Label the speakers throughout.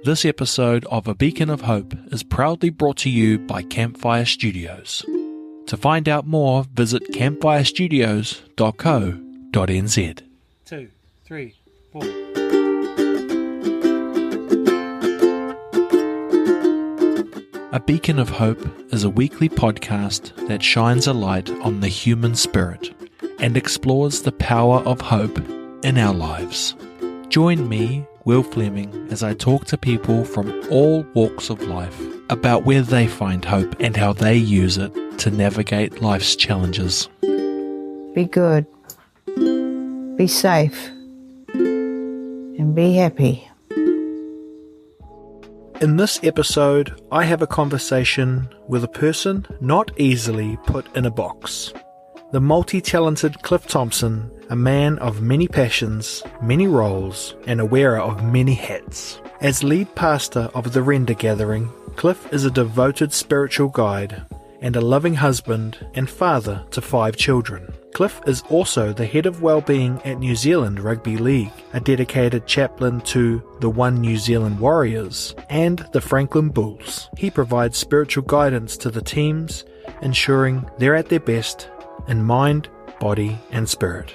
Speaker 1: This episode of A Beacon of Hope is proudly brought to you by Campfire Studios. To find out more, visit campfirestudios.co.nz. 2, 3, 4. A Beacon of Hope is a weekly podcast that shines a light on the human spirit and explores the power of hope in our lives. Join me, Will Fleming, as I talk to people from all walks of life about where they find hope and how they use it to navigate life's challenges.
Speaker 2: Be good, be safe, and be happy.
Speaker 1: In this episode, I have a conversation with a person not easily put in a box. The multi-talented Cliff Thompson, a man of many passions, many roles, and a wearer of many hats. As lead pastor of the Render Gathering, Cliff is a devoted spiritual guide and a loving husband and father to 5 children. Cliff is also the Head of Wellbeing at New Zealand Rugby League, a dedicated chaplain to the One New Zealand Warriors and the Franklin Bulls. He provides spiritual guidance to the teams, ensuring they're at their best in mind, body, and spirit.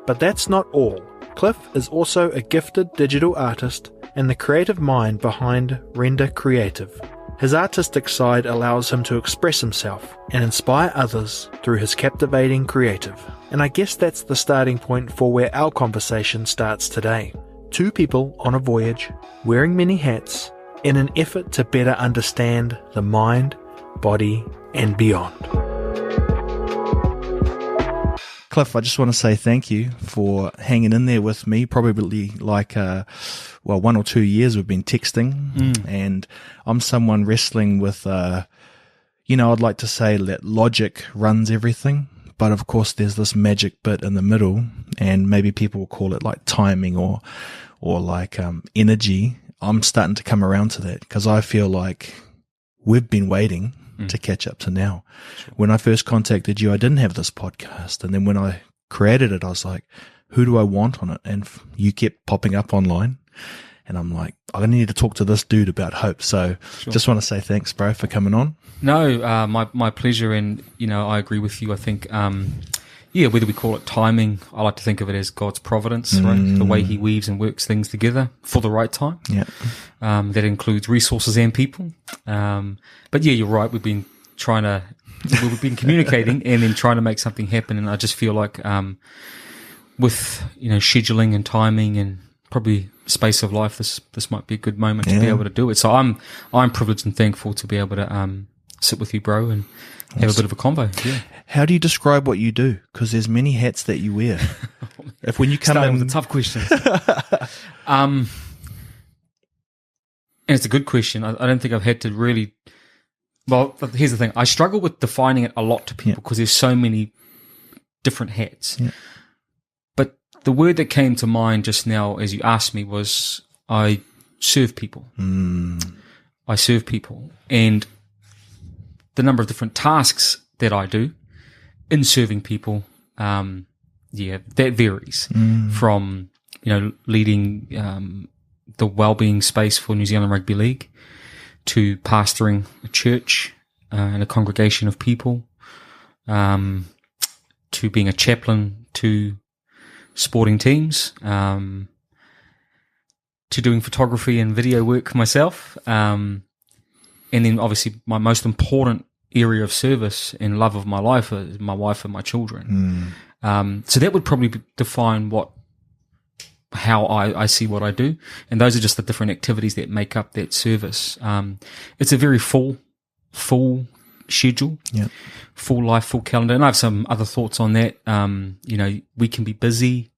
Speaker 1: But that's not all. Cliff is also a gifted digital artist and the creative mind behind Render Creative. His artistic side allows him to express himself and inspire others through his captivating creative. And I guess that's the starting point for where our conversation starts today. 2 people on a voyage, wearing many hats, in an effort to better understand the mind, body, and beyond. Cliff, I just want to say thank you for hanging in there with me. Probably like, 1 or 2 years we've been texting, and I'm someone wrestling with, I'd like to say that logic runs everything, but of course there's this magic bit in the middle, and maybe people will call it like timing or like energy. I'm starting to come around to that because I feel like we've been waiting to catch up to now. Sure. When I first contacted you, I didn't have this podcast. And then when I created it, I was like, who do I want on it? And you kept popping up online. And I'm like, I need to talk to this dude about hope. So Just want to say thanks, bro, for coming on.
Speaker 3: No, my pleasure. And, I agree with you. I think, whether we call it timing, I like to think of it as God's providence, right? The way he weaves and works things together for the right time. Yeah. That includes resources and people. But yeah, you're right. We've been communicating and then trying to make something happen. And I just feel like, with, scheduling and timing and probably space of life, this might be a good moment to be able to do it. So I'm privileged and thankful to be able to, sit with you, bro, and have a bit of a convo. Yeah.
Speaker 1: How do you describe what you do? Because there's many hats that you wear. When you come
Speaker 3: in with the tough questions, and it's a good question. I don't think I've had to really. Well, here's the thing. I struggle with defining it a lot to people because there's so many different hats. Yeah. But the word that came to mind just now, as you asked me, was I serve people. I serve people, and the number of different tasks that I do in serving people, that varies from, leading the wellbeing space for New Zealand Rugby League to pastoring a church and a congregation of people, to being a chaplain to sporting teams, to doing photography and video work myself, and then obviously my most important area of service and love of my life is my wife and my children. So that would probably define how I see what I do. And those are just the different activities that make up that service. It's a very full schedule, full life, full calendar. And I have some other thoughts on that. We can be busy,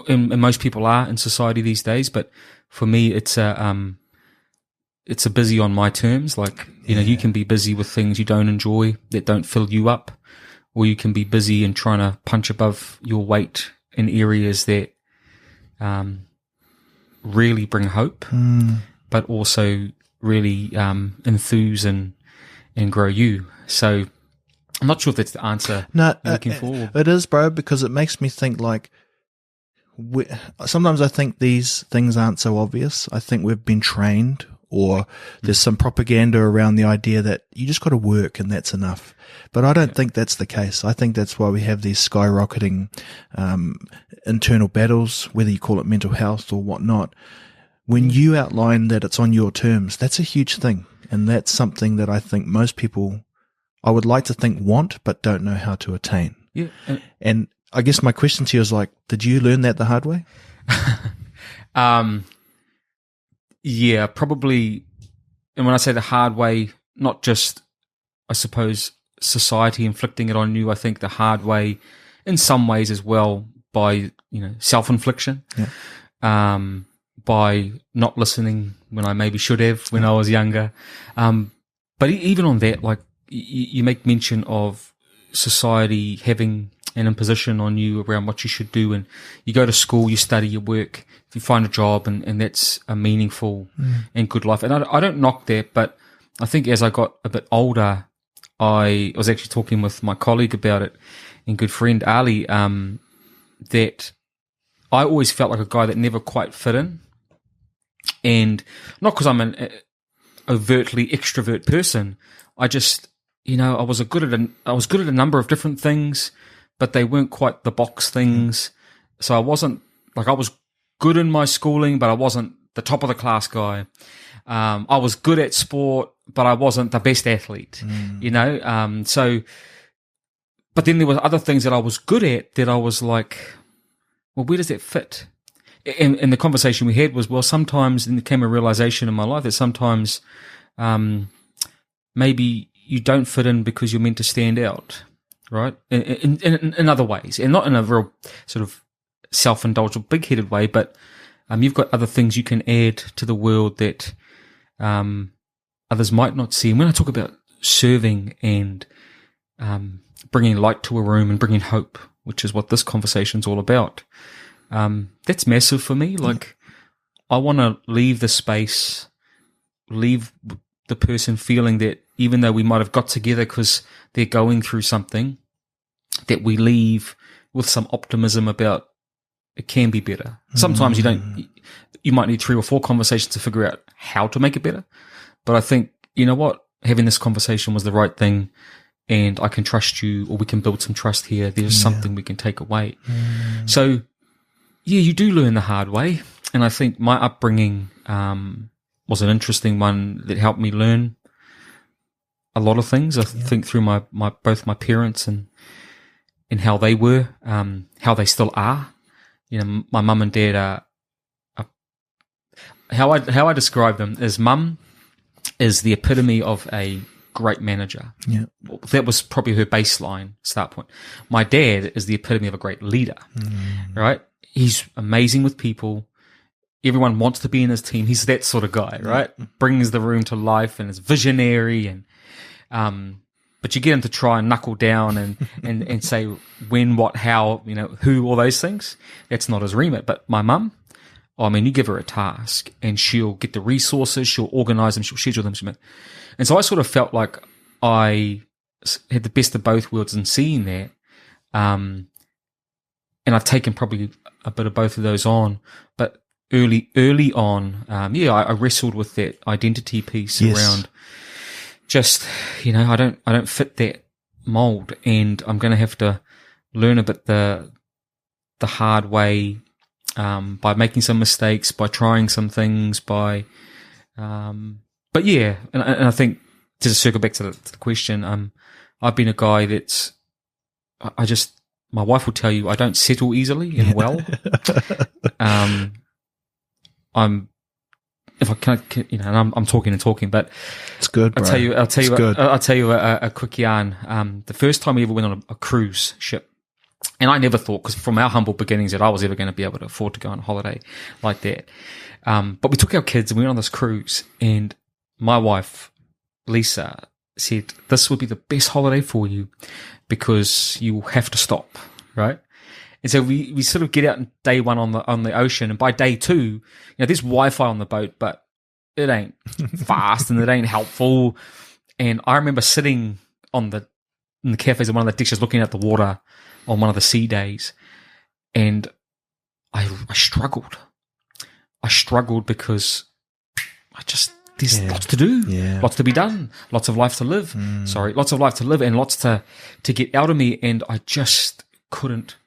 Speaker 3: and most people are in society these days, but for me, it's a busy on my terms. Like, you can be busy with things you don't enjoy that don't fill you up, or you can be busy and trying to punch above your weight in areas that really bring hope, but also really enthuse and grow you. So I'm not sure if that's the answer you're looking for.
Speaker 1: It is, bro, because it makes me think like sometimes I think these things aren't so obvious. I think we've been trained or there's some propaganda around the idea that you just got to work and that's enough. But I don't think that's the case. I think that's why we have these skyrocketing internal battles, whether you call it mental health or whatnot. When you outline that it's on your terms, that's a huge thing. And that's something that I think most people, I would like to think, want, but don't know how to attain.
Speaker 3: Yeah.
Speaker 1: And I guess my question to you is like, did you learn that the hard way?
Speaker 3: Yeah, probably. And when I say the hard way, not just, I suppose, society inflicting it on you. I think the hard way in some ways as well by, self-infliction.
Speaker 1: Yeah.
Speaker 3: By not listening when I maybe should have when I was younger. But even on that, like you make mention of society having an imposition on you around what you should do, and you go to school, you study, you work, you find a job, and that's a meaningful and good life. And I don't knock that, but I think as I got a bit older, I was actually talking with my colleague about it, and good friend Ali, that I always felt like a guy that never quite fit in. And not because I'm an overtly extrovert person. I just, I was good at a number of different things, but they weren't quite the box things. So I wasn't I was good in my schooling, but I wasn't the top of the class guy. I was good at sport, but I wasn't the best athlete. So, but then there were other things that I was good at that I was like, well, where does that fit? And the conversation we had was, well, sometimes, and there came a realization in my life that sometimes maybe you don't fit in because you're meant to stand out, right? In other ways, and not in a real sort of self-indulgent, big-headed way, but you've got other things you can add to the world that others might not see. And when I talk about serving and bringing light to a room and bringing hope, which is what this conversation's all about, that's massive for me. Like, I want to leave the space, leave the person feeling that even though we might have got together because they're going through something, that we leave with some optimism about it can be better. Sometimes you might need 3 or 4 conversations to figure out how to make it better. But I think, you know what, having this conversation was the right thing, and I can trust you, or we can build some trust here. There's something we can take away. So, yeah, you do learn the hard way. And I think my upbringing was an interesting one that helped me learn a lot of things. I think through my both my parents and how they were, how they still are. My mum and dad are how I describe them is mum is the epitome of a great manager. Yeah. That was probably her baseline start point. My dad is the epitome of a great leader, right? He's amazing with people. Everyone wants to be in his team. He's that sort of guy, right? Brings the room to life and is visionary, and but you get him to try and knuckle down and say when, what, how, who, all those things. That's not his remit. But my mum, you give her a task and she'll get the resources, she'll organise them, she'll schedule them. And so I sort of felt like I had the best of both worlds in seeing that. And I've taken probably a bit of both of those on. But early on, I wrestled with that identity piece around just, I don't fit that mold, and I'm going to have to learn a bit the hard way, by making some mistakes, by trying some things, but yeah, and I think to just circle back to the question, I've been a guy that's, my wife will tell you I don't settle easily and well. If I can, and I'm talking, but
Speaker 1: it's good. Bro.
Speaker 3: I'll tell you a quick yarn. The first time we ever went on a cruise ship, and I never thought, because from our humble beginnings, that I was ever going to be able to afford to go on a holiday like that. But we took our kids and we went on this cruise, and my wife, Lisa, said, this would be the best holiday for you because you have to stop, right? And so we sort of get out on day one on the ocean, and by day 2, there's Wi-Fi on the boat, but it ain't fast and it ain't helpful. And I remember sitting in the cafes on one of the dishes, looking at the water on one of the sea days, and I struggled. I struggled because there's lots to do, lots to be done, lots of life to live. Lots of life to live, and lots to get out of me, and I just couldn't.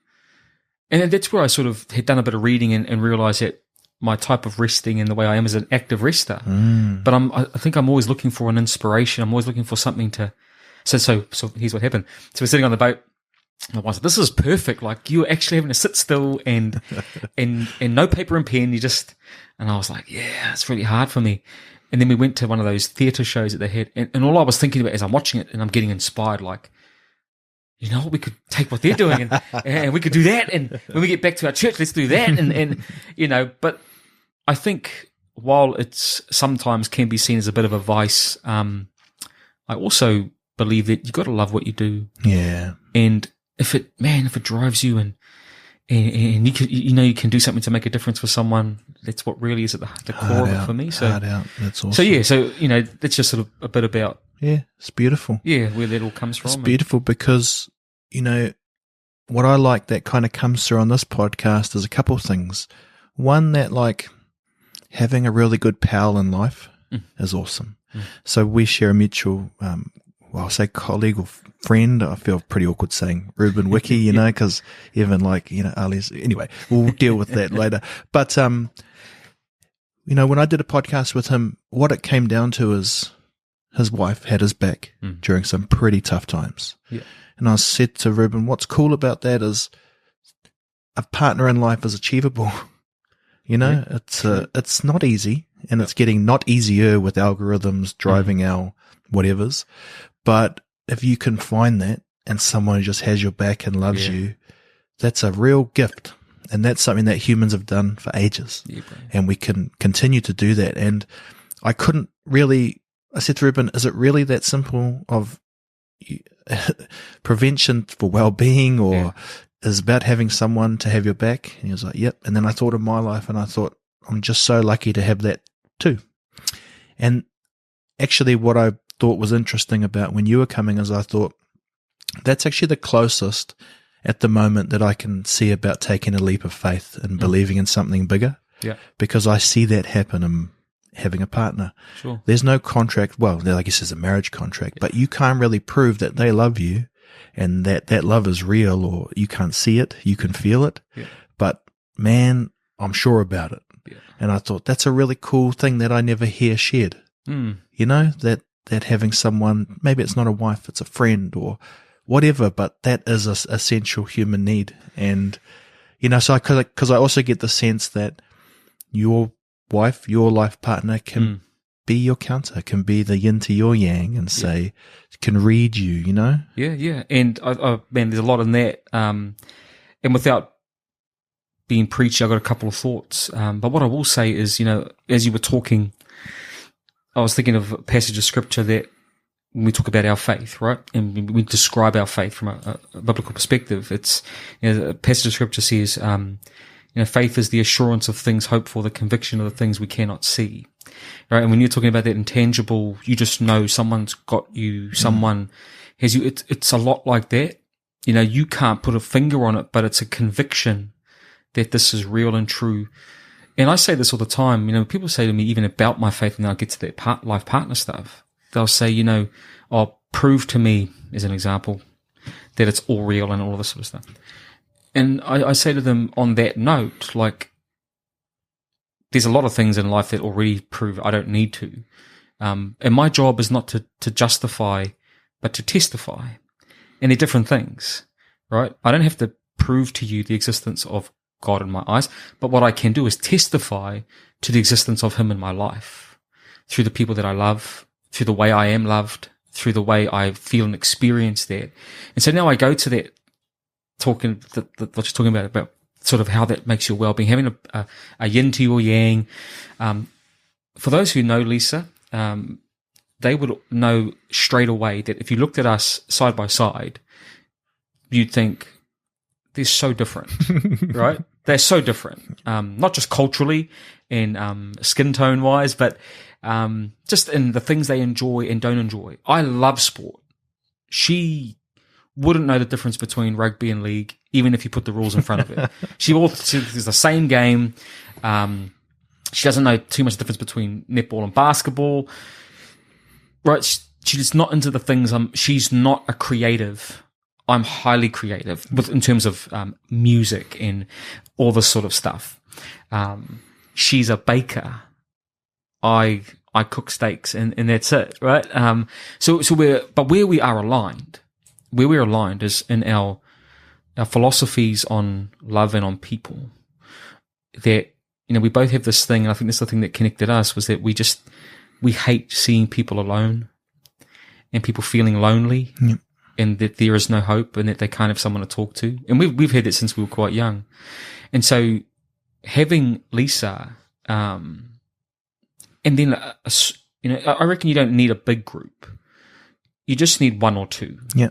Speaker 3: And that's where I sort of had done a bit of reading and realised that my type of resting and the way I am is an active rester. But I think I'm always looking for an inspiration. I'm always looking for something to. So here's what happened. So we're sitting on the boat. My wife said, "This is perfect. Like, you're actually having to sit still and no paper and pen. You just." And I was like, "Yeah, it's really hard for me." And then we went to one of those theatre shows that they had, and all I was thinking about as I'm watching it and I'm getting inspired, like, you know, we could take what they're doing and we could do that. And when we get back to our church, let's do that. And you know, but I think while it's sometimes can be seen as a bit of a vice, I also believe that you've got to love what you do.
Speaker 1: Yeah.
Speaker 3: And if it drives you and you can, you can do something to make a difference for someone, that's what really is at the core of it for me. So,
Speaker 1: that's awesome.
Speaker 3: So that's just sort of a bit about.
Speaker 1: Yeah, it's beautiful.
Speaker 3: Yeah, where that all comes from.
Speaker 1: It's beautiful because, what I like that kind of comes through on this podcast is a couple of things. One, that like having a really good pal in life is awesome. So we share a mutual, I'll say colleague or friend. I feel pretty awkward saying Ruben Wiki, because even like, Ali's, anyway, we'll deal with that later. But, when I did a podcast with him, what it came down to is his wife had his back during some pretty tough times.
Speaker 3: Yeah.
Speaker 1: And I said to Ruben, what's cool about that is a partner in life is achievable. It's not easy, and it's getting not easier with algorithms driving our whatevers. But if you can find that and someone who just has your back and loves you, that's a real gift. And that's something that humans have done for ages. Yeah, and we can continue to do that. And I said to Ruben, is it really that simple of prevention for well-being, or is about having someone to have your back? And he was like, yep. And then I thought of my life and I thought, I'm just so lucky to have that too. And actually what I thought was interesting about when you were coming is I thought that's actually the closest at the moment that I can see about taking a leap of faith and believing in something bigger.
Speaker 3: Yeah. Because
Speaker 1: I see that happen in having a partner.
Speaker 3: Sure.
Speaker 1: There's no contract. Well, I guess there's a marriage contract, but you can't really prove that they love you and that love is real, or you can't see it. You can feel it. Yeah. But man, I'm sure about it. Yeah. And I thought that's a really cool thing that I never hear shared. That having someone, maybe it's not a wife, it's a friend or whatever, but that is an essential human need. And, so because I also get the sense that your wife, your life partner can be your counter, can be the yin to your yang and say, can read you,
Speaker 3: Yeah. And man, there's a lot in that. And without being preachy, I've got a couple of thoughts. But what I will say is, as you were talking, I was thinking of a passage of scripture that when we talk about our faith, right? And we describe our faith from a biblical perspective. It's, a passage of scripture says, faith is the assurance of things hoped for, the conviction of the things we cannot see, right? And when you're talking about that intangible, you just know someone's got you, someone has you. It's a lot like that. You can't put a finger on it, but it's a conviction that this is real and true. And I say this all the time, people say to me, even about my faith, and then I get to that life partner stuff, they'll say, prove to me, as an example, that it's all real and all of this sort of stuff. And I say to them on that note, like, there's a lot of things in life that already prove I don't need to. And my job is not to justify, but to testify. And they're different things, right? I don't have to prove to you the existence of God in my eyes, but what I can do is testify to the existence of Him in my life through the people that I love, through the way I am loved, through the way I feel and experience that. And so now I go to that what you're talking about sort of how that makes your well-being, having a yin to your yang. For those who know Lisa, they would know straight away that if you looked at us side by side, you'd think, they're so different, right? They're so different, not just culturally and skin tone wise, but just in the things they enjoy and don't enjoy. I love sport. She wouldn't know the difference between rugby and league, even if you put the rules in front of her. She all it's the same game. She doesn't know too much difference between netball and basketball, right? She's not into the things. She's not a creative. I'm highly creative in terms of music and all this sort of stuff. She's a baker. I cook steaks and that's it, right? So where we are aligned, is in our philosophies on love and on people. That, we both have this thing, and I think that's the thing that connected us, was that we hate seeing people alone and people feeling lonely, and that there is no hope and that they can't have someone to talk to. And we've had that since we were quite young. And so having Lisa, and then, I reckon you don't need a big group. You just need one or two.
Speaker 1: Yeah.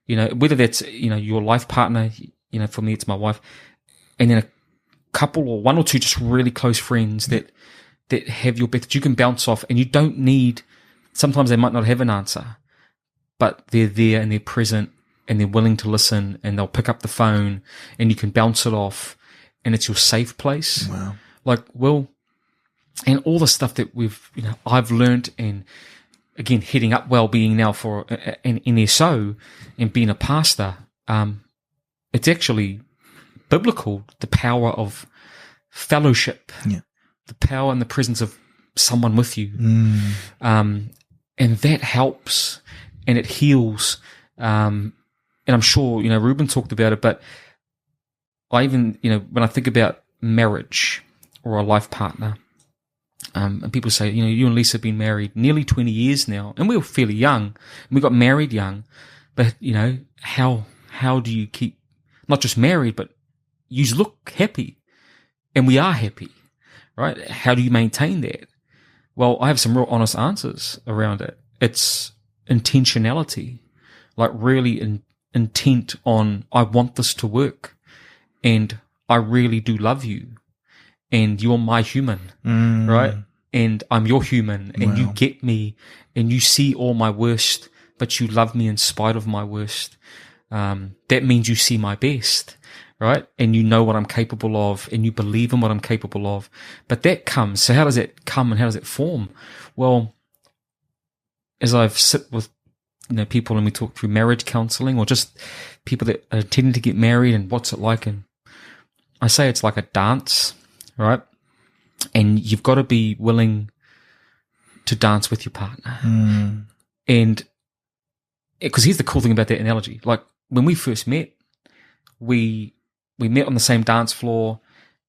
Speaker 3: Whether that's, your life partner, for me, it's my wife, and then a couple or one or two just really close friends that have your back, that you can bounce off, and you don't need, sometimes they might not have an answer, but they're there and they're present and they're willing to listen, and they'll pick up the phone and you can bounce it off, and it's your safe place.
Speaker 1: Wow.
Speaker 3: And all the stuff that I've learned, and again, heading up wellbeing now for an NSO and being a pastor, it's actually biblical, the power of fellowship, the power and the presence of someone with you. And that helps and it heals. And I'm sure, Ruben talked about it, but I even, when I think about marriage or a life partner, and people say, you and Lisa have been married nearly 20 years now, and we were fairly young, and we got married young, but, how do you keep, not just married, but you look happy, and we are happy, right? How do you maintain that? Well, I have some real honest answers around it. It's intentionality, like really intent on, I want this to work, and I really do love you, and you're my human, right? And I'm your human, and you get me, and you see all my worst, but you love me in spite of my worst. That means you see my best, right? And you know what I'm capable of, and you believe in what I'm capable of. But that comes, so how does it come and how does it form? Well, as I've sit with people and we talk through marriage counseling, or just people that are intending to get married and what's it like, and I say it's like a dance, right? And you've got to be willing to dance with your partner. And because here's the cool thing about that analogy. Like when we first met, we met on the same dance floor.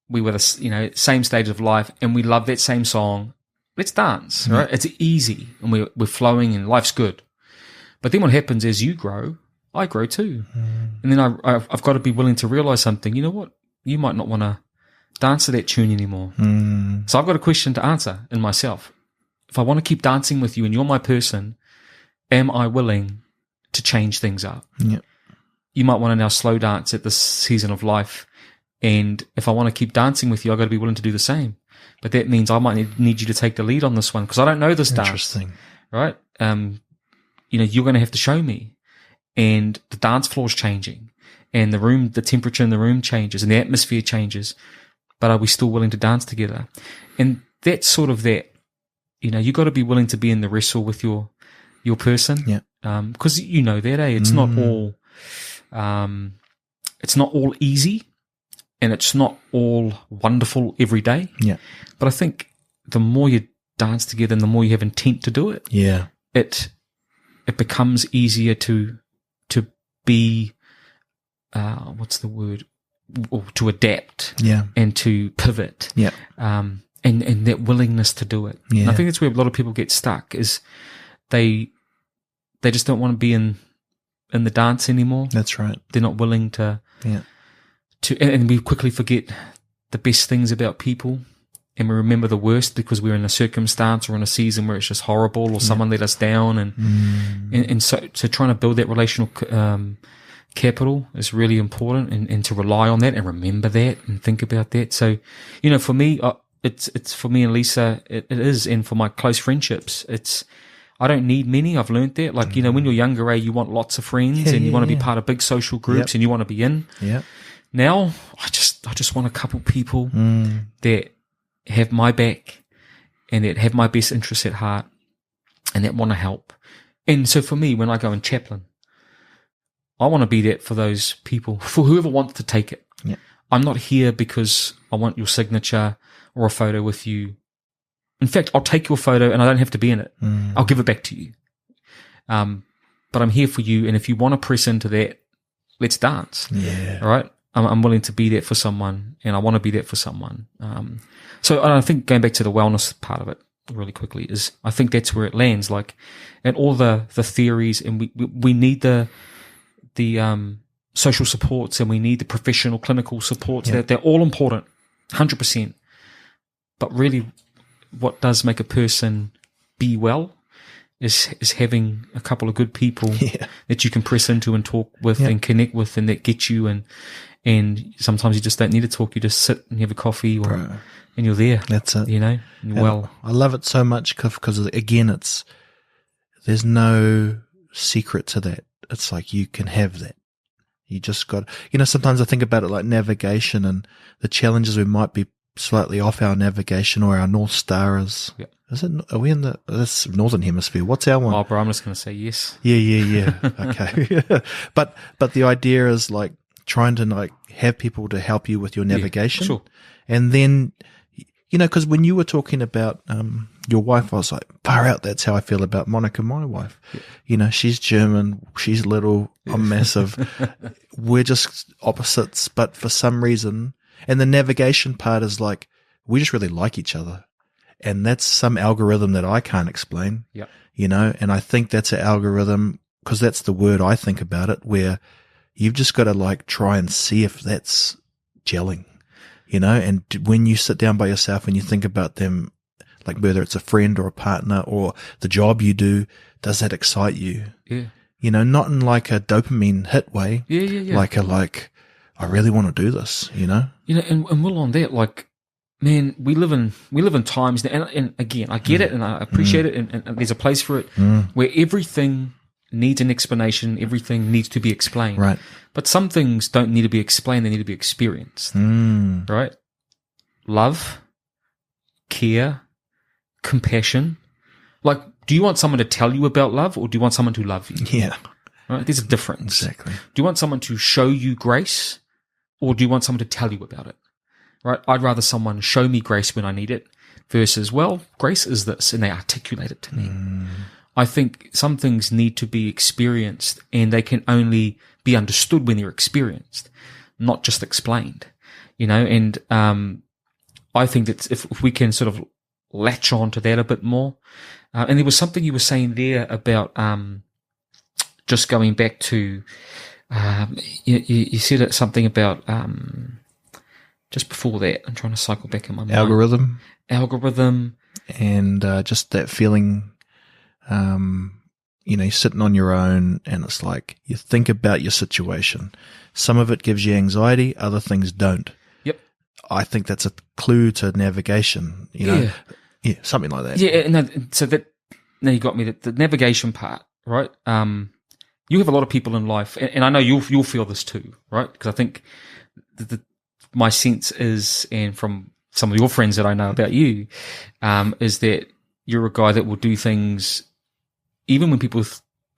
Speaker 3: We were the same stage of life, and we love that same song. Let's dance, right? It's easy, and we're flowing, and life's good. But then what happens is you grow, I grow too. And then I've got to be willing to realize something. You know what? You might not want to dance to that tune anymore. So I've got a question to answer in myself. If I want to keep dancing with you and you're my person, am I willing to change things up? You might want to now slow dance at this season of life, and if I want to keep dancing with you, I've got to be willing to do the same. But that means I might need you to take the lead on this one, because I don't know this dance.
Speaker 1: Interesting.
Speaker 3: Right? You're going to have to show me, and the dance floor's changing, and the temperature in the room changes, and the atmosphere changes. But are we still willing to dance together? And that's sort of that, you got to be willing to be in the wrestle with your person.
Speaker 1: Yeah.
Speaker 3: Because that, it's not all easy, and it's not all wonderful every day.
Speaker 1: Yeah.
Speaker 3: But I think the more you dance together and the more you have intent to do it, it becomes easier to be, what's the word? Or to adapt, and to pivot, and that willingness to do it. And I think that's where a lot of people get stuck, is they just don't want to be in the dance anymore.
Speaker 1: That's right.
Speaker 3: They're not willing to and we quickly forget the best things about people, and we remember the worst because we're in a circumstance or in a season where it's just horrible, or someone let us down, and so trying to build that relational capital is really important, and to rely on that and remember that and think about that. So, for me, it's for me and Lisa, it is, and for my close friendships, I don't need many. I've learned that. Like, when you're younger, you want lots of friends, and you want to be part of big social groups, and you want to be in. Now, I just want a couple people that have my back and that have my best interests at heart and that want to help. And so for me, when I go in chaplain, I want to be that for those people, for whoever wants to take it.
Speaker 1: Yeah.
Speaker 3: I'm not here because I want your signature or a photo with you. In fact, I'll take your photo and I don't have to be in it. I'll give it back to you. But I'm here for you, and if you want to press into that, let's dance.
Speaker 1: Yeah.
Speaker 3: All right? I'm willing to be that for someone, and I want to be that for someone. So I think going back to the wellness part of it really quickly is I think that's where it lands. Like, and all the theories, and we need the social supports, and we need the professional clinical supports.
Speaker 1: Yeah.
Speaker 3: They're all important, 100%. But really, what does make a person be well is having a couple of good people that you can press into and talk with and connect with, and that get you. And sometimes you just don't need to talk. You just sit and have a coffee, and you're there.
Speaker 1: That's it.
Speaker 3: You know, and well.
Speaker 1: I love it so much, Cliff, because again, there's no secret to that. It's like you can have that. You just got, sometimes I think about it like navigation and the challenges we might be slightly off our navigation or our North Star is. Yeah. Are we in that's Northern Hemisphere? What's our one?
Speaker 3: Oh, bro, I'm just going to say yes.
Speaker 1: Yeah. Okay. But the idea is like trying to like have people to help you with your navigation.
Speaker 3: Sure.
Speaker 1: And then, because when you were talking about your wife, I was like, far out, that's how I feel about Monica, my wife. Yeah. She's German, she's little, I'm massive. We're just opposites, but for some reason, and the navigation part is like, we just really like each other. And that's some algorithm that I can't explain, and I think that's an algorithm because that's the word I think about it, where you've just got to like try and see if that's gelling, and when you sit down by yourself and you think about them, like whether it's a friend or a partner or the job you do, does that excite you?
Speaker 3: Yeah.
Speaker 1: Not in like a dopamine hit way.
Speaker 3: Yeah.
Speaker 1: Like I really want to do this,
Speaker 3: and we're on that, like, man, we live in times now, and again, I get it and I appreciate it, and there's a place for it where everything needs an explanation, everything needs to be explained.
Speaker 1: Right.
Speaker 3: But some things don't need to be explained, they need to be experienced. Right? Love, care, compassion. Like, do you want someone to tell you about love, or do you want someone to love you?
Speaker 1: Yeah.
Speaker 3: Right? There's a difference.
Speaker 1: Exactly.
Speaker 3: Do you want someone to show you grace, or do you want someone to tell you about it? Right? I'd rather someone show me grace when I need it versus, well, grace is this, and they articulate it to me. I think some things need to be experienced, and they can only be understood when they're experienced, not just explained, and I think that if we can sort of latch on to that a bit more, and there was something you were saying there about just going back to, you said it, something about just before that, I'm trying to cycle back in my mind. Algorithm. And
Speaker 1: just that feeling, you're sitting on your own and it's like you think about your situation. Some of it gives you anxiety, other things don't.
Speaker 3: Yep.
Speaker 1: I think that's a clue to navigation, Yeah, something like that.
Speaker 3: Yeah, now you got me, the navigation part, right? You have a lot of people in life, and I know you'll feel this too, right? Because I think my sense is, and from some of your friends that I know about you, is that you're a guy that will do things even when people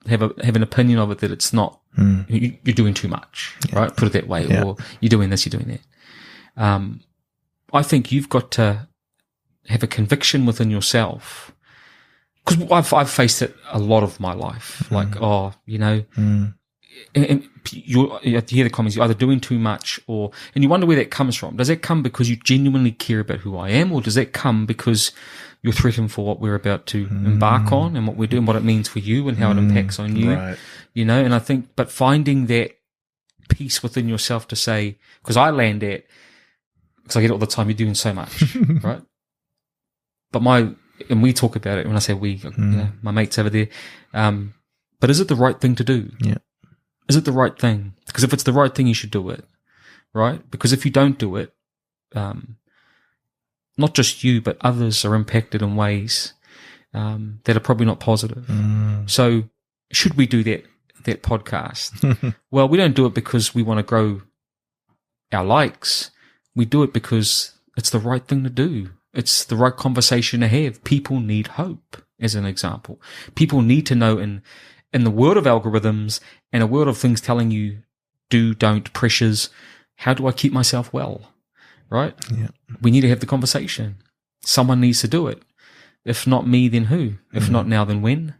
Speaker 3: have an opinion of it that it's not, you're doing too much, right? Put it that way, or you're doing this, you're doing that. I think you've got to have a conviction within yourself, because I've faced it a lot of my life, like, and you hear the comments, you're either doing too much, and you wonder where that comes from. Does that come because you genuinely care about who I am, or does that come because you're threatened for what we're about to embark on and what we're doing, what it means for you and how it impacts on you,
Speaker 1: right.
Speaker 3: And I think, but finding that peace within yourself to say, because I land at, because I get it all the time, you're doing so much, right? But and we talk about it when I say we, my mates over there, but is it the right thing to do?
Speaker 1: Yeah.
Speaker 3: Is it the right thing? Because if it's the right thing, you should do it, right? Because if you don't do it, not just you, but others are impacted in ways that are probably not positive. So should we do that podcast? Well, we don't do it because we want to grow our likes. We do it because it's the right thing to do. It's the right conversation to have. People need hope, as an example. People need to know in the world of algorithms and a world of things telling you do, don't, pressures, how do I keep myself well, right?
Speaker 1: Yeah.
Speaker 3: We need to have the conversation. Someone needs to do it. If not me, then who? If not now, then when?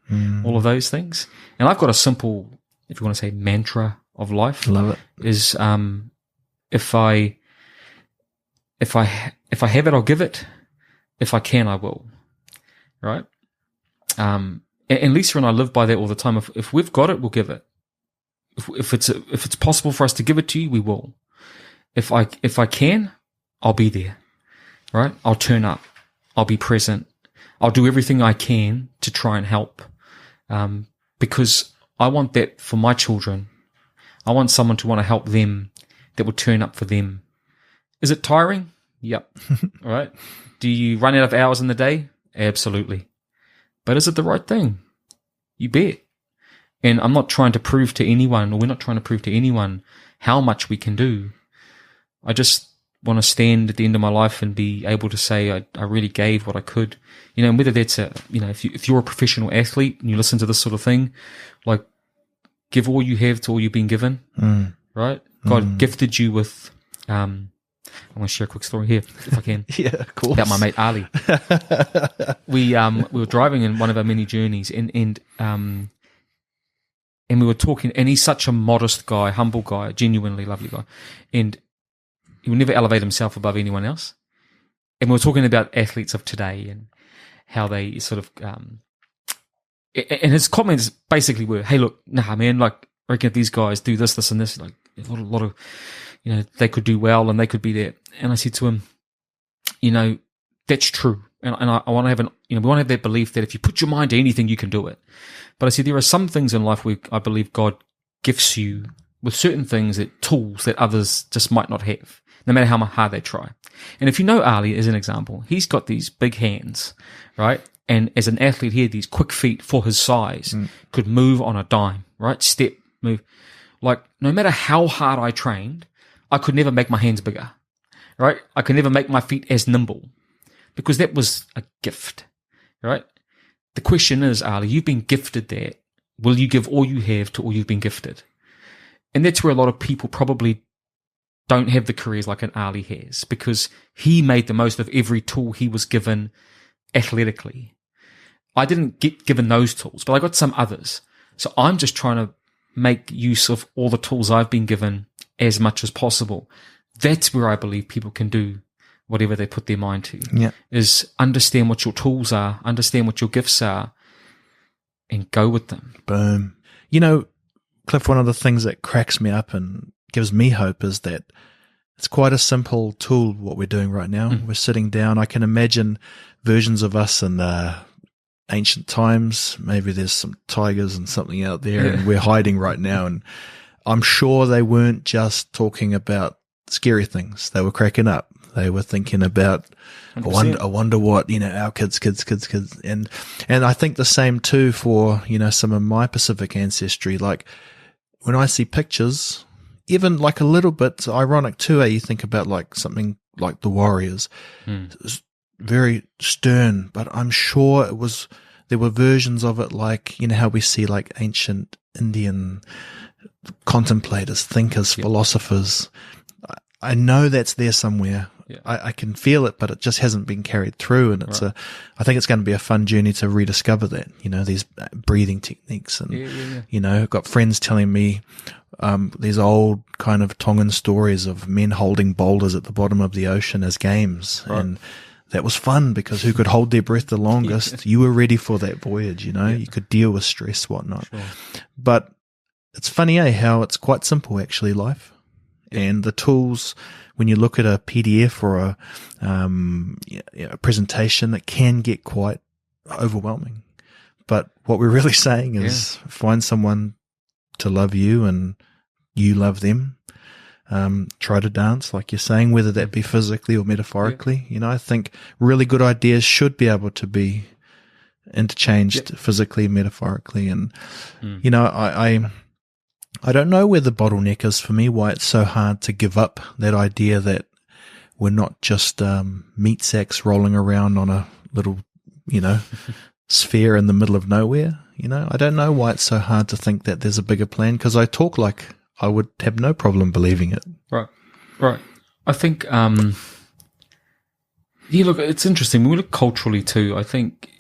Speaker 3: All of those things. And I've got a simple, if you want to say, mantra of life.
Speaker 1: Love it.
Speaker 3: Is if I have it, I'll give it. If I can, I will. Right? And Lisa and I live by that all the time. If we've got it, we'll give it. If it's possible for us to give it to you, we will. If I can, I'll be there. Right? I'll turn up. I'll be present. I'll do everything I can to try and help. Because I want that for my children. I want someone to want to help them that will turn up for them. Is it tiring? Yep. All right. Do you run out of hours in the day? Absolutely. But is it the right thing? You bet. And I'm not trying to prove to anyone, or we're not trying to prove to anyone how much we can do. I just want to stand at the end of my life and be able to say I really gave what I could. You know, and whether that's if you're a professional athlete and you listen to this sort of thing, like, give all you have to all you've been given, right? God gifted you with, I'm going to share a quick story here, if I can.
Speaker 1: Yeah, of course.
Speaker 3: About my mate Ali. We were driving in one of our many journeys, and we were talking, and he's such a modest guy, humble guy, genuinely lovely guy, and he will never elevate himself above anyone else. And we were talking about athletes of today and how they sort of, and his comments basically were, hey, look, nah, man, like, I reckon if these guys do this, this, and this, like, a lot of, you know, they could do well and they could be there. And I said to him, you know, that's true. And I want to have we want to have that belief that if you put your mind to anything, you can do it. But I said, there are some things in life where I believe God gifts you with certain things, tools that others just might not have, no matter how hard they try. And if you know Ali as an example, he's got these big hands, right? And as an athlete, he had these quick feet for his size, could move on a dime, right? Step, move. Like, no matter how hard I trained, I could never make my hands bigger, right? I could never make my feet as nimble because that was a gift, right? The question is, Ali, you've been gifted that. Will you give all you have to all you've been gifted? And that's where a lot of people probably don't have the careers like an Ali has, because he made the most of every tool he was given athletically. I didn't get given those tools, but I got some others. So I'm just trying to make use of all the tools I've been given as much as possible. That's where I believe people can do whatever they put their mind to, is understand what your tools are, understand what your gifts are, and go with them.
Speaker 1: Boom. You know, Cliff, one of the things that cracks me up and gives me hope is that it's quite a simple tool, what we're doing right now. We're sitting down. I can imagine versions of us in ancient times. Maybe there's some tigers and something out there, and we're hiding right now. And I'm sure they weren't just talking about scary things. They were cracking up. They were thinking about, I wonder what, you know, our kids. And I think the same too for, you know, some of my Pacific ancestry. Like, when I see pictures, even like a little bit ironic too, you think about like something like the warriors. It's very stern, but I'm sure there were versions of it like, you know, how we see like ancient Indian contemplators, thinkers, philosophers. I know that's there somewhere. I can feel it, but it just hasn't been carried through. And I think it's going to be a fun journey to rediscover that, you know, these breathing techniques. And, you know, I've got friends telling me, these old kind of Tongan stories of men holding boulders at the bottom of the ocean as games. And that was fun because who could hold their breath the longest? You were ready for that voyage, you know, you could deal with stress, whatnot. But it's funny, how it's quite simple actually, life. And the tools, when you look at a PDF or a presentation, it can get quite overwhelming. But what we're really saying is find someone to love you and you love them. Try to dance, like you're saying, whether that be physically or metaphorically. You know, I think really good ideas should be able to be interchanged physically, metaphorically. And, you know, I don't know where the bottleneck is for me, why it's so hard to give up that idea that we're not just meat sacks rolling around on a little, sphere in the middle of nowhere. I don't know why it's so hard to think that there's a bigger plan, because I talk like I would have no problem believing it.
Speaker 3: Right. I think, look, it's interesting. When we look culturally too, I think,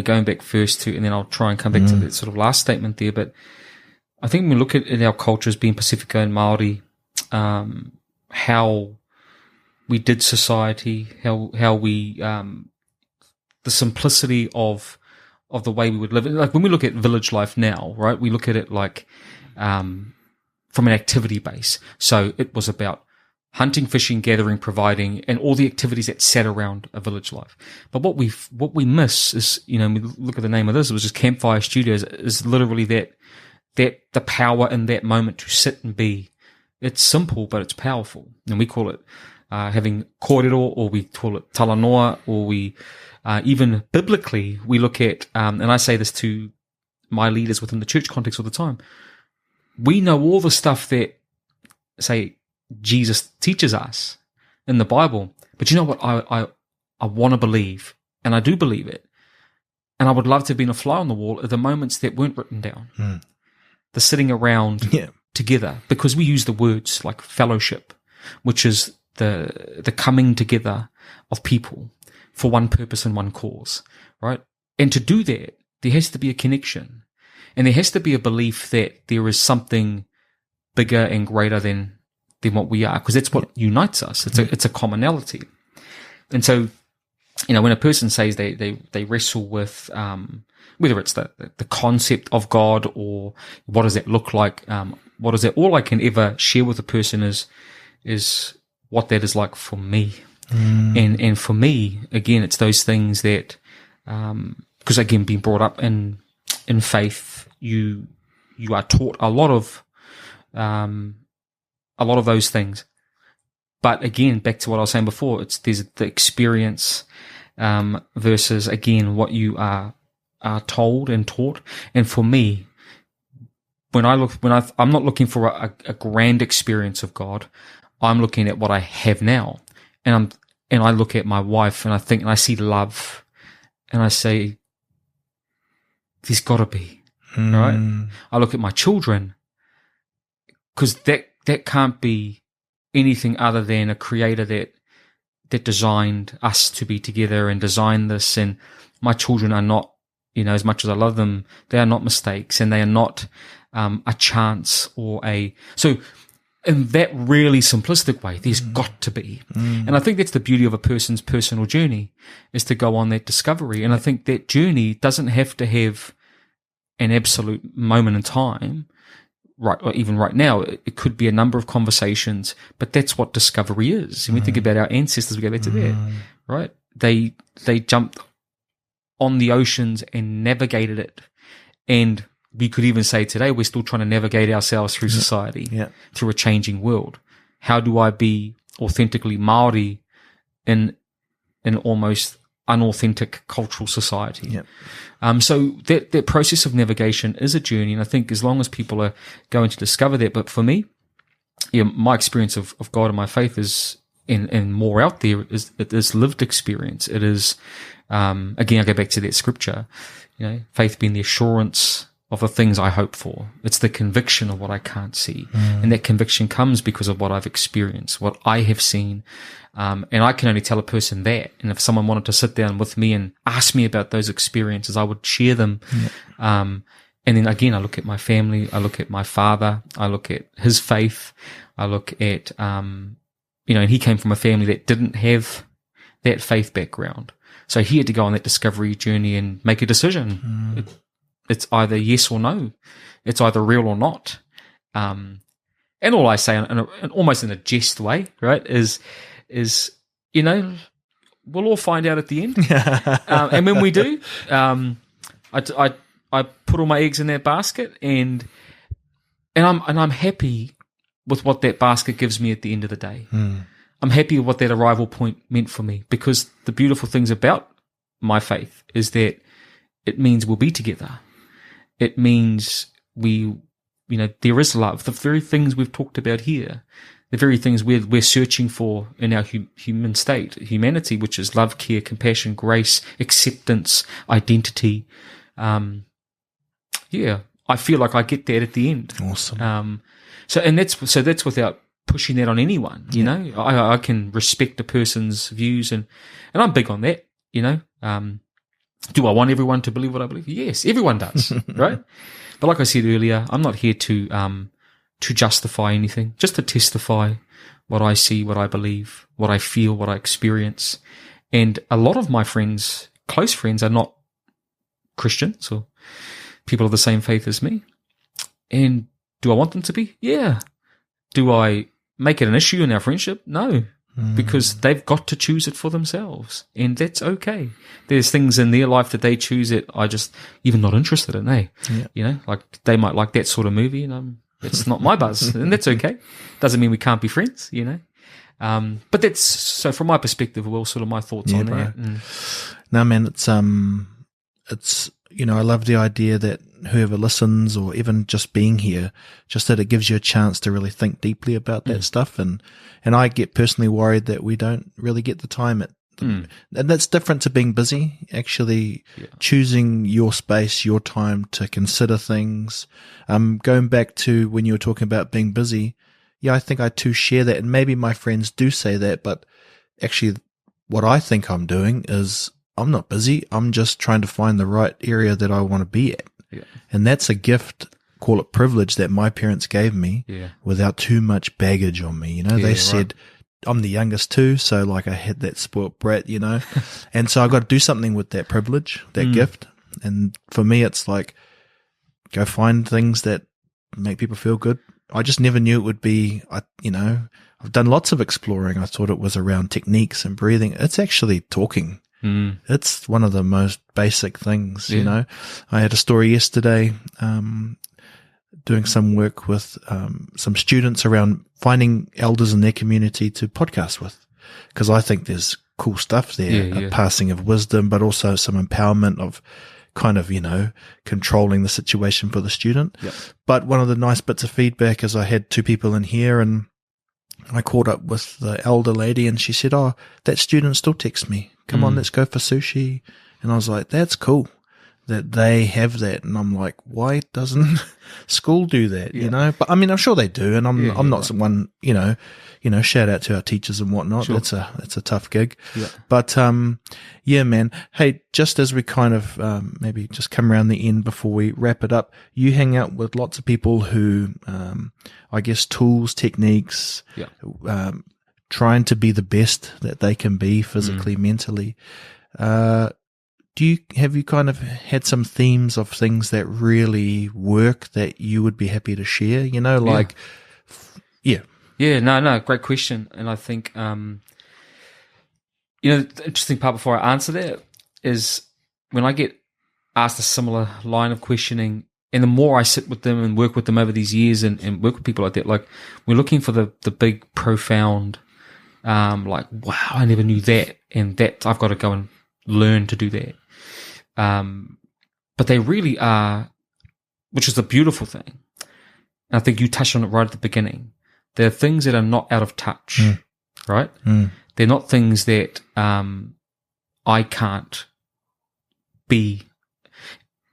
Speaker 3: going back first to, and then I'll try and come back to that sort of last statement there, but I think when we look at our cultures being Pacifica and Māori, how we did society, how we, the simplicity of the way we would live. Like when we look at village life now, right, we look at it like, from an activity base. So it was about hunting, fishing, gathering, providing, and all the activities that sat around a village life. But what we miss is, we look at the name of this, it was just Campfire Studios, is literally that the power in that moment to sit and be. It's simple, but it's powerful. And we call it having kōrero, or we call it talanoa, or we even biblically we look at, and I say this to my leaders within the church context all the time, we know all the stuff that, say, Jesus teaches us in the Bible, but you know what I want to believe, and I do believe it, and I would love to have been a fly on the wall at the moments that weren't written down, the sitting around together, because we use the words like fellowship, which is the coming together of people for one purpose and one cause, right? And to do that, there has to be a connection, and there has to be a belief that there is something bigger and greater than what we are, because that's what unites us. It's a commonality. And so, when a person says they wrestle with whether it's the concept of God, or what does that look like, what is that? All I can ever share with a person is what that is like for me. And for me, again, it's those things that, because again, being brought up in faith, you are taught a lot of those things. But again, back to what I was saying before, there's the experience versus, again, what you are told and taught. And for me, I'm not looking for a grand experience of God. I'm looking at what I have now, and I look at my wife, and I think, and I see love, and I say, there's got to be, right? I look at my children, because that can't be anything other than a creator that designed us to be together and designed this. And my children are not, as much as I love them, they are not mistakes, and they are not a chance or so in that really simplistic way, there's got to be. And I think that's the beauty of a person's personal journey, is to go on that discovery. And I think that journey doesn't have to have an absolute moment in time, right? Or even right now, it could be a number of conversations, but that's what discovery is. And we think about our ancestors, we go back to that, right? They jumped on the oceans and navigated it. And we could even say today we're still trying to navigate ourselves through society, through a changing world. How do I be authentically Māori in almost unauthentic cultural society? So that process of navigation is a journey, and I think as long as people are going to discover that, but for me, my experience of God and my faith is, and more out there, it is lived experience. It is, again, I go back to that scripture, faith being the assurance of the things I hope for. It's the conviction of what I can't see. And that conviction comes because of what I've experienced, what I have seen. And I can only tell a person that. And if someone wanted to sit down with me and ask me about those experiences, I would share them. And then again, I look at my family, I look at my father, I look at his faith, I look at, and he came from a family that didn't have that faith background. So he had to go on that discovery journey and make a decision. It's either yes or no. It's either real or not. And all I say, almost in a jest way, right, is we'll all find out at the end. And when we do, I put all my eggs in that basket, and I'm happy with what that basket gives me at the end of the day. I'm happy with what that arrival point meant for me, because the beautiful things about my faith is that it means we'll be together. It means there is love. The very things we've talked about here, the very things we're searching for in our human state, humanity, which is love, care, compassion, grace, acceptance, identity. I feel like I get that at the end.
Speaker 1: Awesome.
Speaker 3: So that's without pushing that on anyone. You know, I can respect a person's views, and I'm big on that. You know, do I want everyone to believe what I believe? Yes, everyone does, right? But like I said earlier, I'm not here to justify anything, just to testify what I see, what I believe, what I feel, what I experience. And a lot of my friends, close friends, are not Christians or people of the same faith as me. And do I want them to be? Yeah. Do I make it an issue in our friendship? No, because they've got to choose it for themselves, and that's okay. There's things in their life that they choose that I just even not interested in, eh? Yeah. You know, like they might like that sort of movie, and it's not my buzz, and that's okay. Doesn't mean we can't be friends, you know. But that's, so from my perspective, Will, sort of my thoughts on that.
Speaker 1: No, man, it's, you know, I love the idea that whoever listens, or even just being here, just that it gives you a chance to really think deeply about that stuff. And I get personally worried that we don't really get the time and that's different to being busy, actually choosing your space, your time to consider things. Going back to when you were talking about being busy, I think I too share that, and maybe my friends do say that, but actually what I think I'm doing is I'm not busy. I'm just trying to find the right area that I want to be at. Yeah. And that's a gift, call it privilege, that my parents gave me without too much baggage on me. You know, they said, I'm the youngest too, so like I had that spoilt brat, you know, and so I got to do something with that privilege, that gift. And for me, it's like, go find things that make people feel good. I just never knew it would be, you know, I've done lots of exploring. I thought it was around techniques and breathing. It's actually talking. It's one of the most basic things, you know. I had a story yesterday, doing some work with some students around finding elders in their community to podcast with, because I think there's cool stuff there, a passing of wisdom, but also some empowerment of kind of, you know, controlling the situation for the student. But one of the nice bits of feedback is I had two people in here, and I caught up with the elder lady, and she said, "Oh, that student still texts me. Come on, let's go for sushi." And I was like, that's cool that they have that. And I'm like, why doesn't school do that? You know, but I mean, I'm sure they do. And I'm not someone, you know, shout out to our teachers and whatnot. Sure. That's a tough gig. But, man, hey, just as we kind of, maybe just come around the end before we wrap it up, you hang out with lots of people who, I guess tools, techniques, trying to be the best that they can be physically, mentally. Have you kind of had some themes of things that really work that you would be happy to share? You know, like,
Speaker 3: no, great question. And I think, you know, the interesting part before I answer that is when I get asked a similar line of questioning, and the more I sit with them and work with them over these years and work with people like that, like we're looking for the big, profound, like, wow, I never knew that, and that I've got to go and learn to do that. But they really are, which is a beautiful thing. And I think you touched on it right at the beginning. They're things that are not out of touch, right? They're not things that I can't be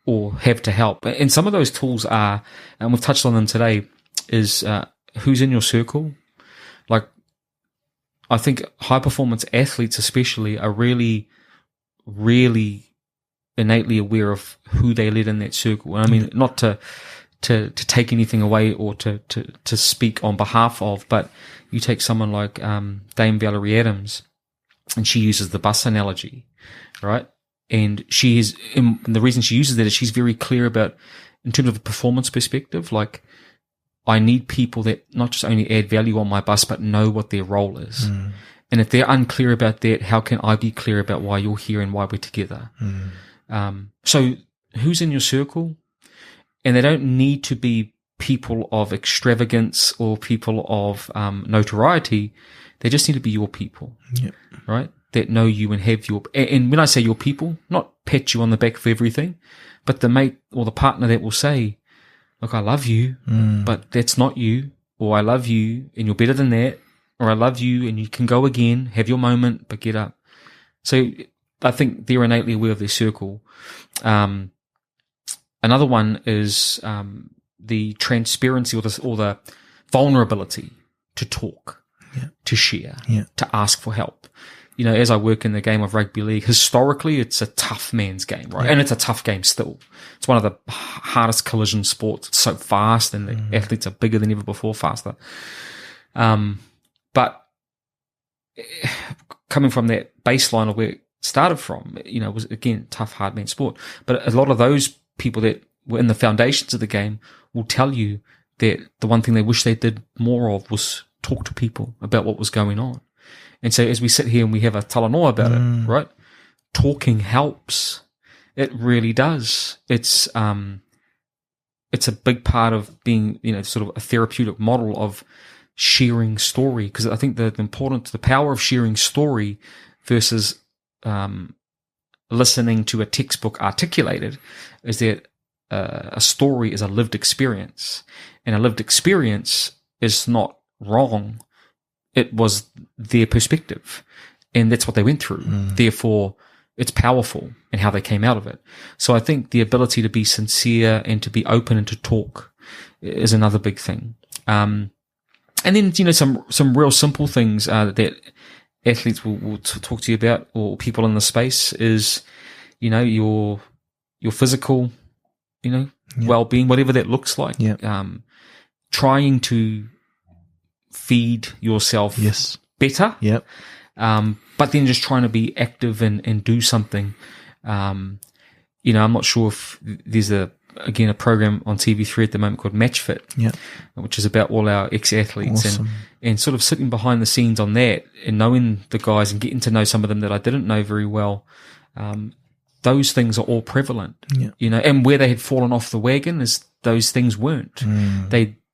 Speaker 3: or have to help. And some of those tools are, and we've touched on them today, is who's in your circle. Like, I think high performance athletes especially are really, really innately aware of who they let in that circle. And I mean, not to take anything away or to speak on behalf of, but you take someone like Dame Valerie Adams, and she uses the bus analogy, right? And she is, and the reason she uses that is she's very clear about, in terms of a performance perspective, like, I need people that not just only add value on my bus, but know what their role is. And if they're unclear about that, how can I be clear about why you're here and why we're together? So who's in your circle? And they don't need to be people of extravagance or people of notoriety. They just need to be your people, right? That know you and have your, and when I say your people, not pat you on the back for everything, but the mate or the partner that will say, look, I love you, but that's not you. or I love you and you're better than that, or I love you and you can go again, have your moment, but get up. So I think they're innately aware of their circle. Another one is the transparency or the vulnerability to talk, to share, to ask for help. You know, as I work in the game of rugby league, historically it's a tough man's game, right? And it's a tough game still. It's one of the hardest collision sports. It's so fast, and the athletes are bigger than ever before, faster. But coming from that baseline of where it started from, you know, it was, again, tough, hard man sport. But a lot of those people that were in the foundations of the game will tell you that the one thing they wish they did more of was talk to people about what was going on. And so as we sit here and we have a talanoa about it, right? Talking helps. It really does. It's a big part of being, you know, sort of a therapeutic model of sharing story. Because I think the power of sharing story versus listening to a textbook articulated is that a story is a lived experience. And a lived experience is not wrong. It was their perspective, and that's what they went through. Therefore, it's powerful in how they came out of it. So I think the ability to be sincere and to be open and to talk is another big thing. And then, you know, some real simple things that athletes will talk to you about, or people in the space, is, you know, your physical, you know, well-being, whatever that looks like. Trying to feed yourself better. But then just trying to be active and do something. You know, I'm not sure if there's a program on TV3 at the moment called Match Fit, which is about all our ex-athletes, and sort of sitting behind the scenes on that and knowing the guys and getting to know some of them that I didn't know very well. Those things are all prevalent, you know, and where they had fallen off the wagon is those things weren't.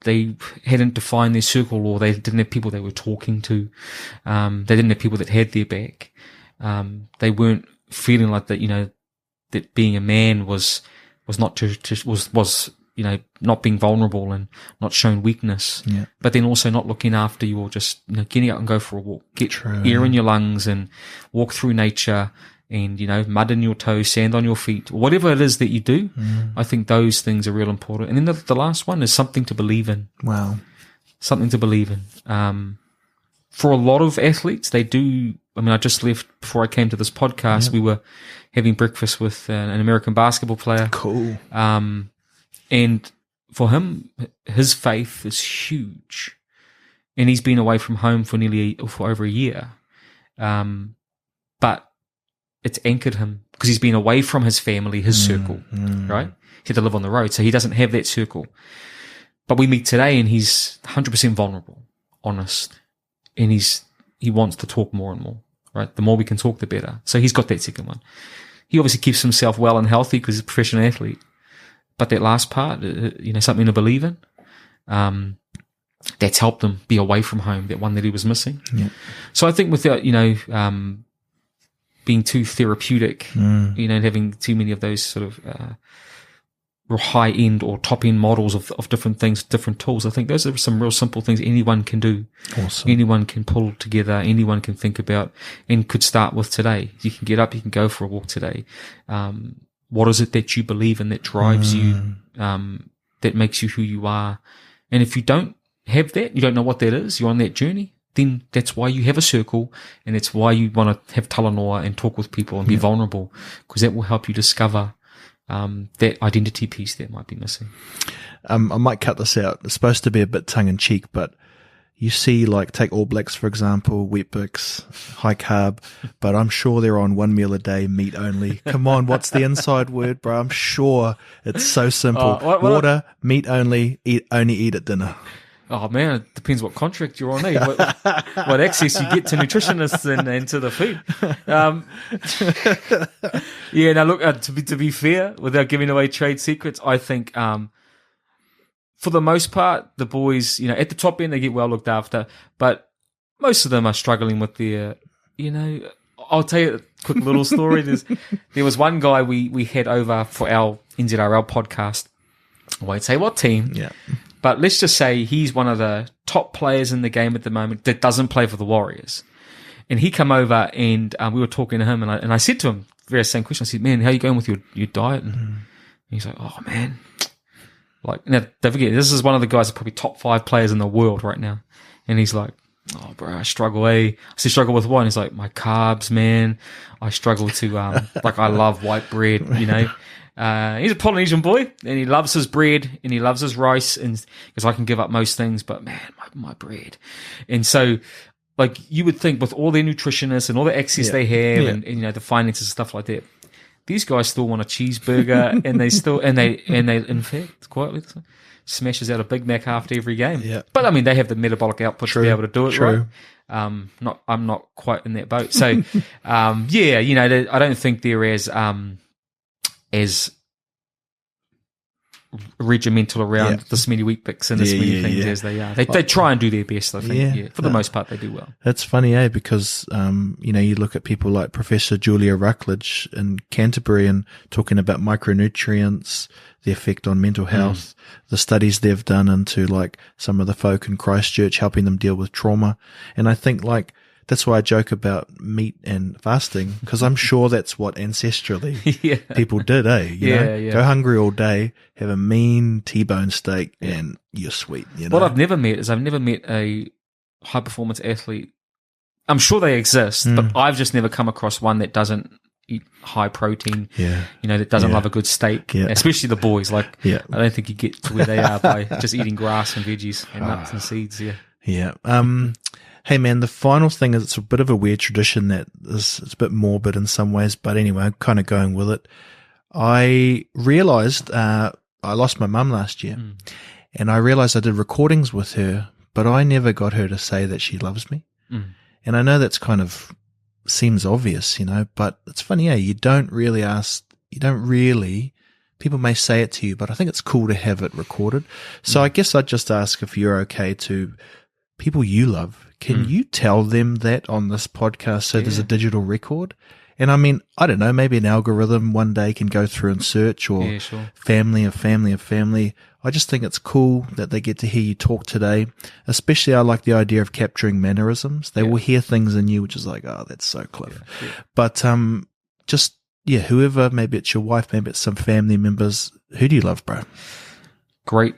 Speaker 3: They hadn't defined their circle, or they didn't have people they were talking to. They didn't have people that had their back. They weren't feeling like that, you know, that being a man was not was you know, not being vulnerable and not showing weakness. But then also not looking after you, or just, you know, getting out and go for a walk, get air in your lungs and walk through nature. And, you know, mud in your toes, sand on your feet, whatever it is that you do, I think those things are real important. And then the last one is something to believe in. Wow. Something to believe in. For a lot of athletes, they do. I mean, I just left before I came to this podcast. We were having breakfast with an American basketball player. Cool. And for him, his faith is huge. And he's been away from home for over a year. But it's anchored him because he's been away from his family, his circle, right? He had to live on the road, so he doesn't have that circle. But we meet today and he's 100% vulnerable, honest, and he wants to talk more and more, right? The more we can talk, the better. So he's got that second one. He obviously keeps himself well and healthy because he's a professional athlete. But that last part, you know, something to believe in, that's helped him be away from home, that one that he was missing. So I think without, you know, being too therapeutic, you know, and having too many of those sort of high end or top end models of different things, different tools. I think those are some real simple things anyone can do. Anyone can pull together, anyone can think about, and could start with today. You can get up, you can go for a walk today. What is it that you believe in that drives you, that makes you who you are? And if you don't have that, you don't know what that is, you're on that journey, then that's why you have a circle, and that's why you want to have talanoa and talk with people and be vulnerable, because that will help you discover that identity piece that might be missing.
Speaker 1: I might cut this out. It's supposed to be a bit tongue-in-cheek, but you see, like, take All Blacks, for example, Weet-Bix, high carb, but I'm sure they're on one meal a day, meat only. Come on, what's the inside word, bro? I'm sure it's so simple. Water, meat only, only eat at dinner.
Speaker 3: Oh man, it depends what contract you're on, eh? What access you get to nutritionists and to the food. Yeah, now look, to be fair, without giving away trade secrets, I think for the most part, the boys, you know, at the top end, they get well looked after, but most of them are struggling with their, you know, I'll tell you a quick little story. There was one guy we had over for our NZRL podcast. I won't say what team. But let's just say he's one of the top players in the game at the moment that doesn't play for the Warriors. And he come over and we were talking to him, and I said to him the very same question. I said, man, how you going with your diet? And he's like, oh, man. Like, now, don't forget, this is one of the guys that are probably top 5 players in the world right now. And he's like, oh, bro, I struggle, I said, struggle with what? And he's like, my carbs, man. I struggle to, like, I love white bread, you know. He's a Polynesian boy, and he loves his bread, and he loves his rice, and because I can give up most things, but, man, my bread. And so, like, you would think with all their nutritionists and all the access they have and, you know, the finances and stuff like that, these guys still want a cheeseburger and they in fact, quietly smashes out a Big Mac after every game. Yeah. But, I mean, they have the metabolic output to be able to do it, right? I'm not quite in that boat. So, yeah, you know, I don't think they're as regimental around this many wheat picks and this many things as they are. They try and do their best, I think. For the most part, they do well.
Speaker 1: It's funny, because, you know, you look at people like Professor Julia Ruckledge in Canterbury and talking about micronutrients, the effect on mental health, the studies they've done into, like, some of the folk in Christchurch, helping them deal with trauma. And I think, like, that's why I joke about meat and fasting, because I'm sure that's what ancestrally people did, You know? Go hungry all day, have a mean T-bone steak, and you're sweet. You know?
Speaker 3: What I've never met is a high-performance athlete. I'm sure they exist, but I've just never come across one that doesn't eat high protein, you know, that doesn't love a good steak, especially the boys. Like, I don't think you get to where they are by just eating grass and veggies and nuts and seeds,
Speaker 1: Hey man, the final thing is, it's a bit of a weird tradition that is, it's a bit morbid in some ways, but anyway, I'm kind of going with it. I realized, I lost my mum last year, and I realized I did recordings with her, but I never got her to say that she loves me. And I know that's kind of seems obvious, you know, but it's funny, you don't really, people may say it to you, but I think it's cool to have it recorded. So I guess I'd just ask if you're okay to people you love, can you tell them that on this podcast so there's a digital record? And I mean, I don't know, maybe an algorithm one day can go through and search, or family of family of family. I just think it's cool that they get to hear you talk today. Especially I like the idea of capturing mannerisms. They will hear things in you, which is like, oh, that's so Cliff. But just, whoever, maybe it's your wife, maybe it's some family members. Who do you love, bro?
Speaker 3: Great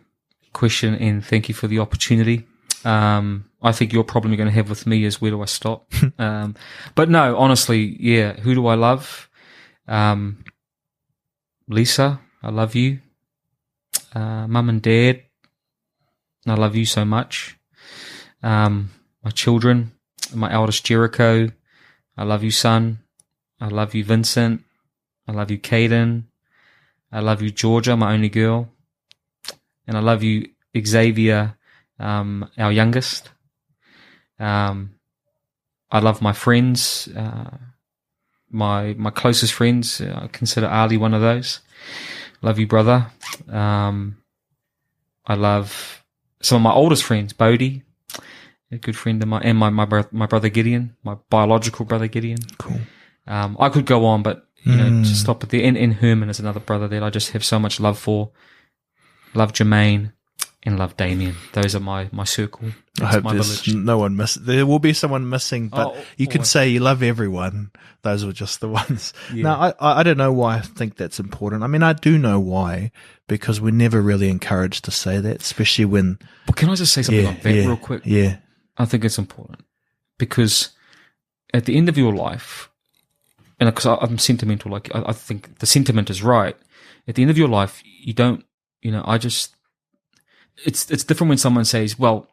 Speaker 3: question, and thank you for the opportunity. I think your problem you're going to have with me is, where do I stop? But no, honestly, who do I love? Lisa, I love you. Mum and Dad, I love you so much. My children, my eldest Jericho, I love you, son. I love you, Vincent. I love you, Caden. I love you, Georgia, my only girl. And I love you, Xavier, our youngest. I love my friends, my closest friends. I consider Ali one of those. Love you, brother. I love some of my oldest friends, Bodie, a good friend of mine, and my brother Gideon, my biological brother Gideon.
Speaker 1: Cool.
Speaker 3: I could go on, but you know, to stop it there. And Herman is another brother that I just have so much love for. Love Jermaine. And love Damien. Those are my circle.
Speaker 1: That's I hope there's no one missing. There will be someone missing, but you could say you love everyone. Those were just the ones. Now, I don't know why I think that's important. I mean, I do know why, because we're never really encouraged to say that, especially when...
Speaker 3: But can I just say something like that real quick?
Speaker 1: Yeah.
Speaker 3: I think it's important because at the end of your life, and because I'm sentimental, like I think the sentiment is right. At the end of your life, you don't, you know, it's different when someone says, well,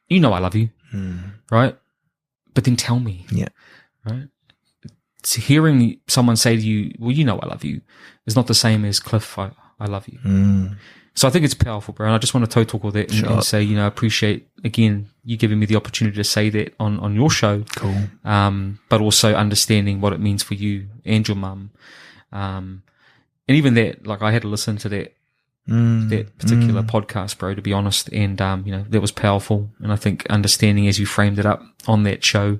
Speaker 3: you know I love you, right? But then tell me, right? It's hearing someone say to you, well, you know I love you, is not the same as, Cliff, I love you. So I think it's powerful, bro, and I just want to talk all that and say, you know, I appreciate, again, you giving me the opportunity to say that on your show.
Speaker 1: Cool.
Speaker 3: But also understanding what it means for you and your mum. And even that, like I had to listen to that particular podcast, bro, to be honest, and you know, that was powerful. And I think understanding as you framed it up on that show,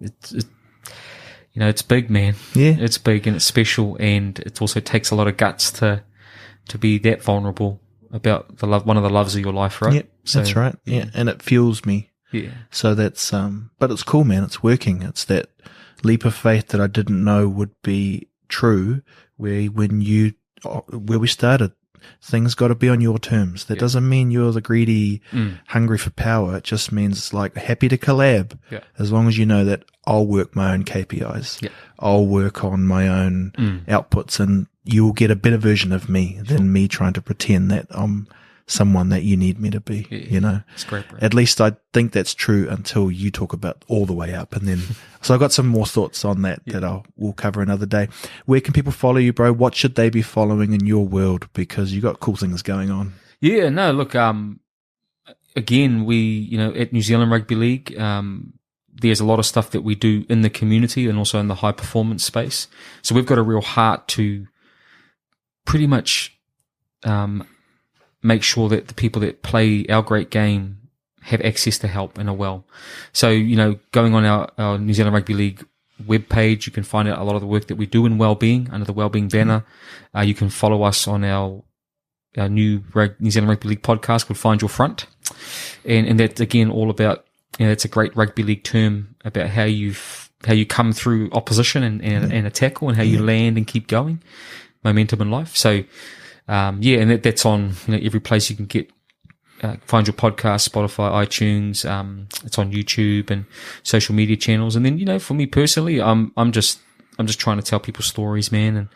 Speaker 3: it's you know, it's big, man. It's big and it's special, and it also takes a lot of guts to be that vulnerable about the love, one of the loves of your life, right?
Speaker 1: Yep, that's right. Yeah, and it fuels me.
Speaker 3: Yeah.
Speaker 1: So that's, but it's cool, man. It's working. It's that leap of faith that I didn't know would be true, where we started, things got to be on your terms. That doesn't mean you're the greedy, hungry for power. It just means like happy to collab, as long as you know that I'll work my own KPIs. Yeah. I'll work on my own outputs, and you'll get a better version of me than me trying to pretend that I'm someone that you need me to be. You know,
Speaker 3: it's great, bro.
Speaker 1: At least I think that's true until you talk about all the way up, and then so I've got some more thoughts on that that we'll cover another day. Where can people follow you, bro? What should they be following in your world, because you got cool things going on?
Speaker 3: Yeah, no, look, again, we, at New Zealand Rugby League, there's a lot of stuff that we do in the community and also in the high performance space. So we've got a real heart to pretty much make sure that the people that play our great game have access to help and are well. So, going on our New Zealand Rugby League webpage, you can find out a lot of the work that we do in wellbeing under the wellbeing banner. You can follow us on our new New Zealand Rugby League podcast called Find Your Front. And that's, again, all about, it's a great rugby league term about how you come through opposition and a tackle, and how you land and keep going, momentum in life. So, and that's on every place you can get find your podcast, Spotify, iTunes. It's on YouTube and social media channels. And then for me personally, I'm just trying to tell people stories, man.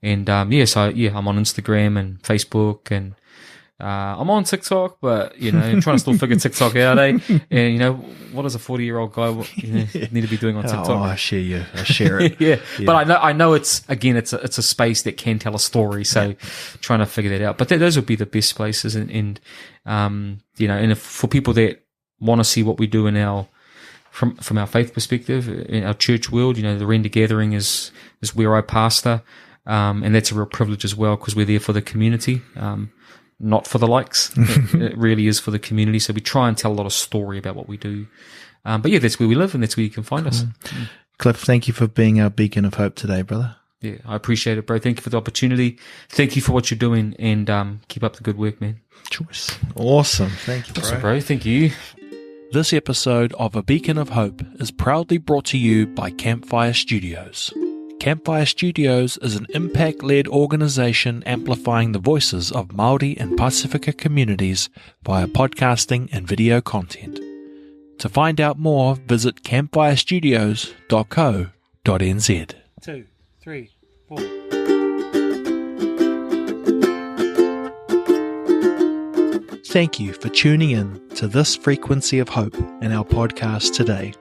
Speaker 3: And I'm on Instagram and Facebook, and I'm on TikTok, but trying to still figure TikTok out, eh? And what does a 40-year-old guy need to be doing on TikTok?
Speaker 1: Oh, I share it.
Speaker 3: yeah. But I know it's a space that can tell a story. So trying to figure that out. But those would be the best places. And if, for people that want to see what we do from our faith perspective, in our church world, the Render Gathering is where I pastor, and that's a real privilege as well, because we're there for the community. Not for the likes. It really is for the community. So we try and tell a lot of story about what we do. But that's where we live, and that's where you can find us.
Speaker 1: Cliff, thank you for being our beacon of hope today, brother.
Speaker 3: Yeah, I appreciate it, bro. Thank you for the opportunity. Thank you for what you're doing, and keep up the good work, man.
Speaker 1: Choice. Awesome. Thank you, bro.
Speaker 3: Awesome, bro. Thank you.
Speaker 1: This episode of A Beacon of Hope is proudly brought to you by Campfire Studios. Campfire Studios is an impact-led organisation amplifying the voices of Māori and Pasifika communities via podcasting and video content. To find out more, visit campfirestudios.co.nz. 2, 3, 4. Thank you for tuning in to this frequency of hope in our podcast today.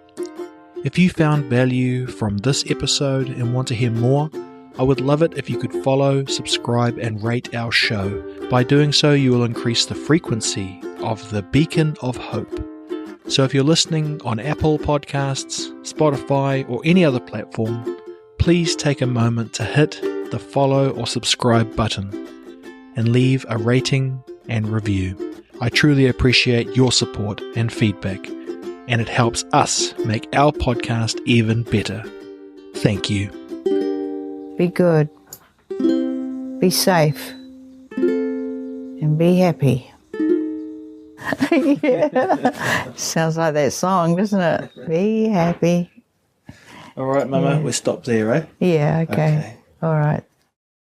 Speaker 1: If you found value from this episode and want to hear more, I would love it if you could follow, subscribe, and rate our show. By doing so, you will increase the frequency of the Beacon of Hope. So if you're listening on Apple Podcasts, Spotify, or any other platform, please take a moment to hit the follow or subscribe button and leave a rating and review. I truly appreciate your support and feedback, and it helps us make our podcast even better. Thank you.
Speaker 2: Be good. Be safe. And be happy. Yeah. Sounds like that song, doesn't it? Be happy.
Speaker 1: All right, Mama, we'll stop there, right?
Speaker 2: Yeah, okay. All right.